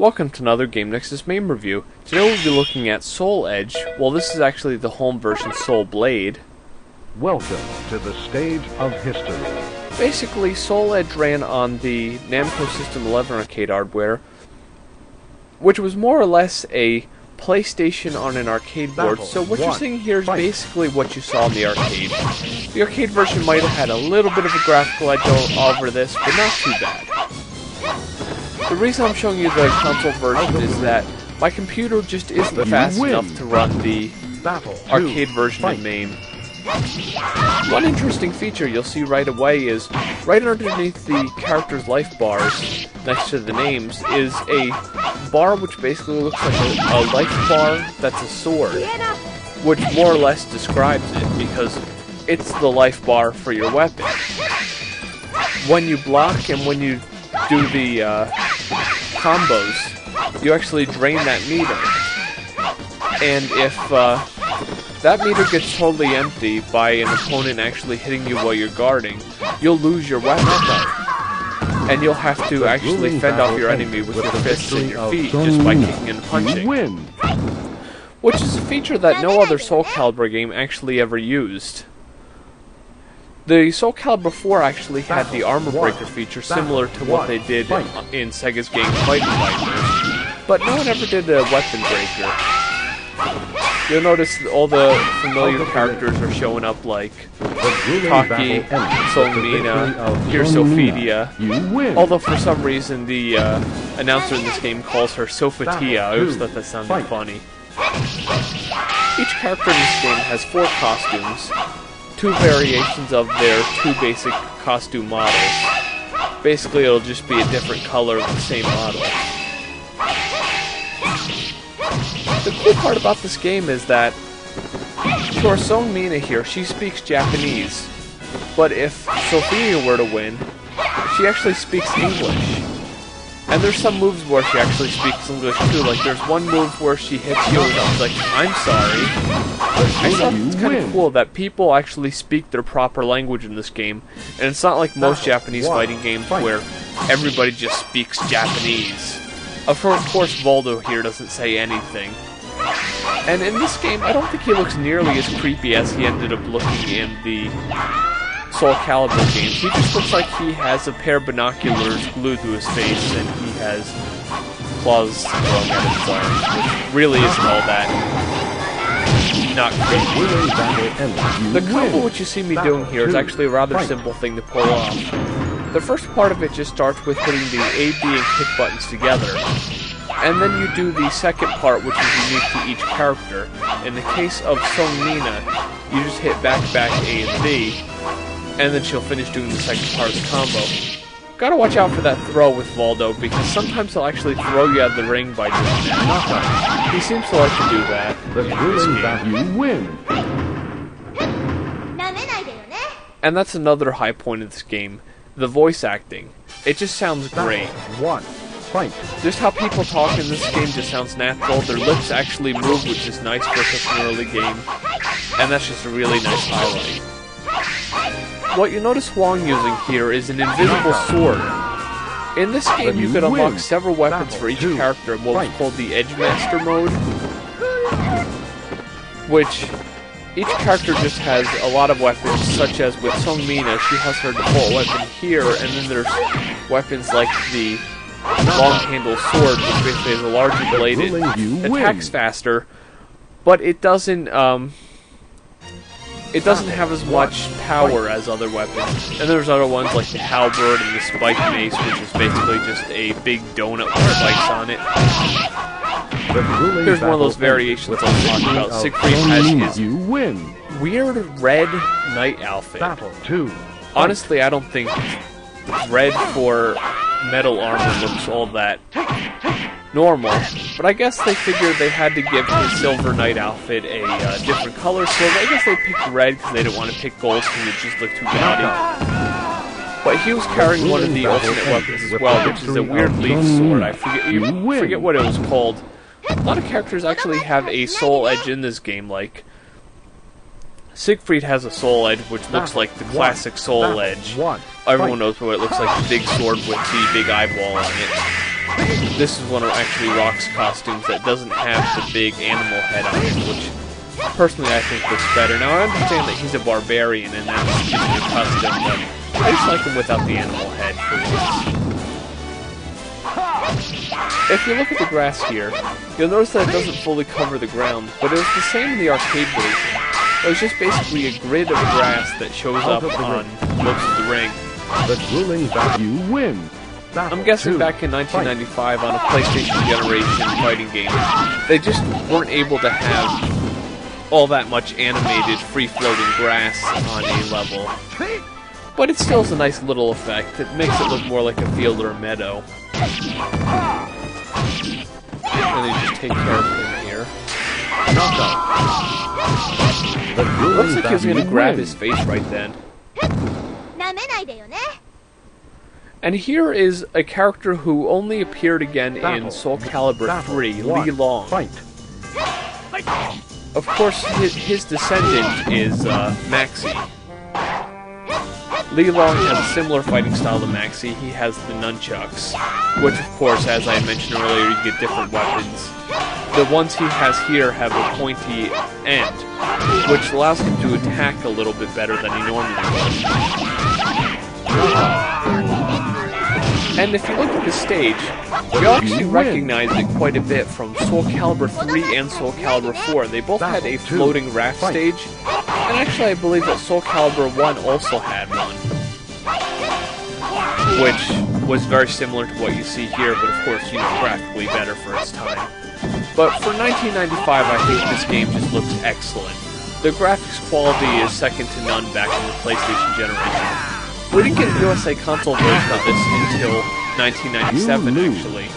Welcome to another Game Nexus Mame review. Today we'll be looking at Soul Edge. Well, this is actually the home version Soul Blade. Welcome to the stage of history. Basically, Soul Edge ran on the Namco System 11 arcade hardware, which was more or less a PlayStation on an arcade board. So what you're seeing here is basically what you saw in the arcade. The arcade version might have had a little bit of a graphical edge over this, but not too bad. The reason I'm showing you the console version is that my computer just isn't fast enough to run the arcade version of Mame. One interesting feature you'll see right away is, right underneath the character's life bars, next to the names, is a bar which basically looks like a life bar that's a sword, which more or less describes it, because it's the life bar for your weapon. When you block and when you do the combos, you actually drain that meter. And if that meter gets totally empty by an opponent actually hitting you while you're guarding, you'll lose your weapon. And you'll have to actually fend off your enemy with your fists and your feet just by kicking and punching. Which is a feature that no other Soul Calibur game actually ever used. The Soul Calibur 4 actually had the armor breaker feature similar to what they did in Sega's game Fighting Fighters, but no one ever did a weapon breaker. You'll notice all the familiar characters are showing up, like Taki, Solmina, here's Sophidia, although for some reason the announcer in this game calls her Sofatia. I always thought that sounded funny. Each character in this game has 4 costumes, 2 variations of their 2 basic costume models. Basically, it'll just be a different color of the same model. The cool part about this game is that, for Solmina here, she speaks Japanese, but if Sophia were to win, she actually speaks English. And there's some moves where she actually speaks English too, like there's one move where she hits you and she's like, I'm sorry. I thought it's kind of cool that people actually speak their proper language in this game, and it's not like most Japanese fighting games where everybody just speaks Japanese. Of course, Voldo here doesn't say anything. And in this game, I don't think he looks nearly as creepy as he ended up looking in the Soul Calibur games. He just looks like he has a pair of binoculars glued to his face, and he has claws growing out of his arms, which really isn't all that not creepy. The combo which you see me doing here is actually a rather simple thing to pull off. The first part of it just starts with hitting the A, B, and kick buttons together. And then you do the second part, which is unique to each character. In the case of Solmina, you just hit back, A, and B, and then she'll finish doing the second part of the combo. Gotta watch out for that throw with Voldo, because sometimes he'll actually throw you out of the ring by doing that. He seems to like to do that. You win. And that's another high point of this game, the voice acting. It just sounds great. Just how people talk in this game just sounds natural. Their lips actually move, which is nice for such an early game. And that's just a really nice highlight. What you notice Wong using here is an invisible sword. In this game, you could unlock several weapons for each character in what was called the Edge Master mode, which each character just has a lot of weapons, such as with Solmina, she has her default weapon here, and then there's weapons like the long-handled sword, which basically is a larger blade. It attacks faster, but it doesn't have as much power as other weapons. And there's other ones like the halberd and the spike mace, which is basically just a big donut with spikes on it. Here's one of those variations I was talking about. Siegfried has his weird red knight outfit. Honestly, I don't think red for metal armor looks all that normal, but I guess they figured they had to give his silver knight outfit a different color, so I guess they picked red because they didn't want to pick gold because it just looked too gaudy. But he was carrying one of the alternate weapons as well, which is a weird leaf sword. I forget what it was called. A lot of characters actually have a soul edge in this game, like Siegfried has a soul edge, which looks like the classic soul edge. Everyone knows what it looks like, the big sword with the big eyeball on it. This is one of actually Rock's costumes that doesn't have the big animal head on it, which personally I think looks better. Now I understand that he's a barbarian and that's just a custom, but I just like him without the animal head for once. If you look at the grass here, you'll notice that it doesn't fully cover the ground, but it was the same in the arcade version. It was just basically a grid of grass that shows up on most of the ring. The grueling value win. I'm guessing back in 1995 on a PlayStation generation fighting game, they just weren't able to have all that much animated free-floating grass on a level. But it still is a nice little effect. It makes it look more like a field or a meadow. And they just take care of him here. Looks like he's gonna grab his face right then. And here is a character who only appeared again in Soul Calibur 3, Li Long. Of course, his descendant is Maxi. Li Long has a similar fighting style to Maxi. He has the nunchucks, which of course, as I mentioned earlier, you get different weapons. The ones he has here have a pointy end, which allows him to attack a little bit better than he normally would. And if you look at the stage, you'll actually recognize it quite a bit from Soul Calibur 3 and Soul Calibur 4. They both had a floating raft stage, and actually I believe that Soul Calibur 1 also had one, which was very similar to what you see here, but of course, you know, graphically better for its time. But for 1995, I think this game just looks excellent. The graphics quality is second to none back in the PlayStation generation. We didn't get a USA console version of this until 1997, actually.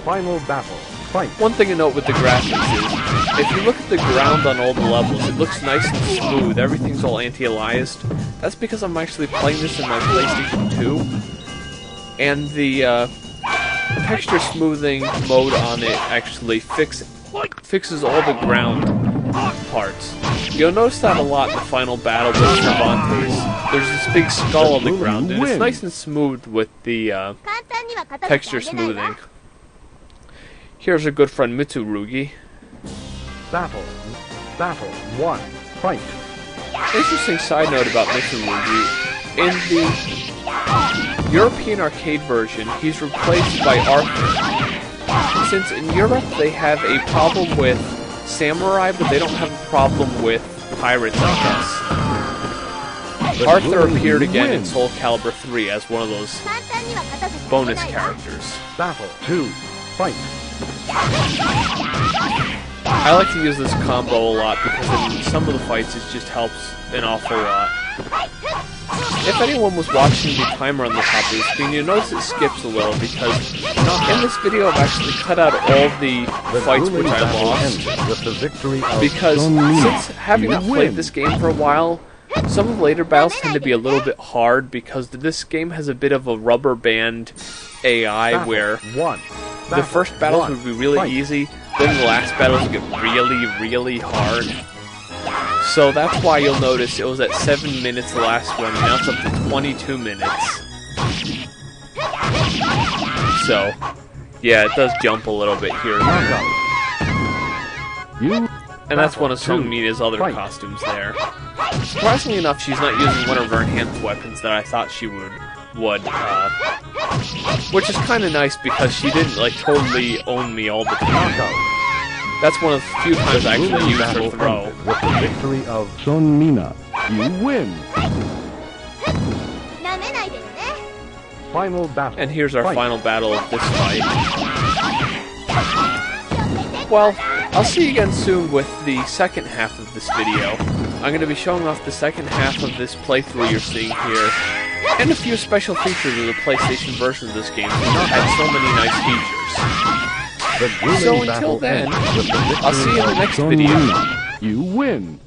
Final battle. Fight. One thing to note with the graphics is, if you look at the ground on all the levels, it looks nice and smooth. Everything's all anti-aliased. That's because I'm actually playing this in my PlayStation 2, and the texture smoothing mode on it actually fixes all the ground parts. You'll notice that a lot in the final battle with Cervantes. There's this big skull on the ground, and it's nice and smooth with the texture smoothing. Here's our good friend Mitsurugi. Battle 1. Fight. Interesting side note about Mitsurugi. In the European arcade version, he's replaced by Arthur. Since in Europe they have a problem with samurai, but they don't have a problem with pirates, I guess. Arthur appeared again in Soul Calibur 3 as one of those bonus characters. Battle 2. Fight. I like to use this combo a lot because in some of the fights it just helps an awful lot. If anyone was watching the timer on the top of the screen, you'll notice it skips a little because in this video I've actually cut out all the fights which I lost. Because since having not played this game for a while, some of the later battles tend to be a little bit hard because this game has a bit of a rubber band AI where the first battles would be really easy, then the last battles would get really, really hard. So that's why you'll notice it was at 7 minutes the last one, and now it's up to 22 minutes. So, yeah, it does jump a little bit here and there. And that's one of Song Mina's other costumes there. Surprisingly enough, she's not using one of her enhanced weapons that I thought she would, which is kind of nice because she didn't, like, totally own me all the time. That's one of the few times I actually used her throw. With the victory of Song Mina, you win. Final battle. And here's our final battle of this fight. Well, I'll see you again soon with the second half of this video. I'm going to be showing off the second half of this playthrough you're seeing here, and a few special features of the PlayStation version of this game, since it had so many nice features. So until then, I'll see you in the next video. You win.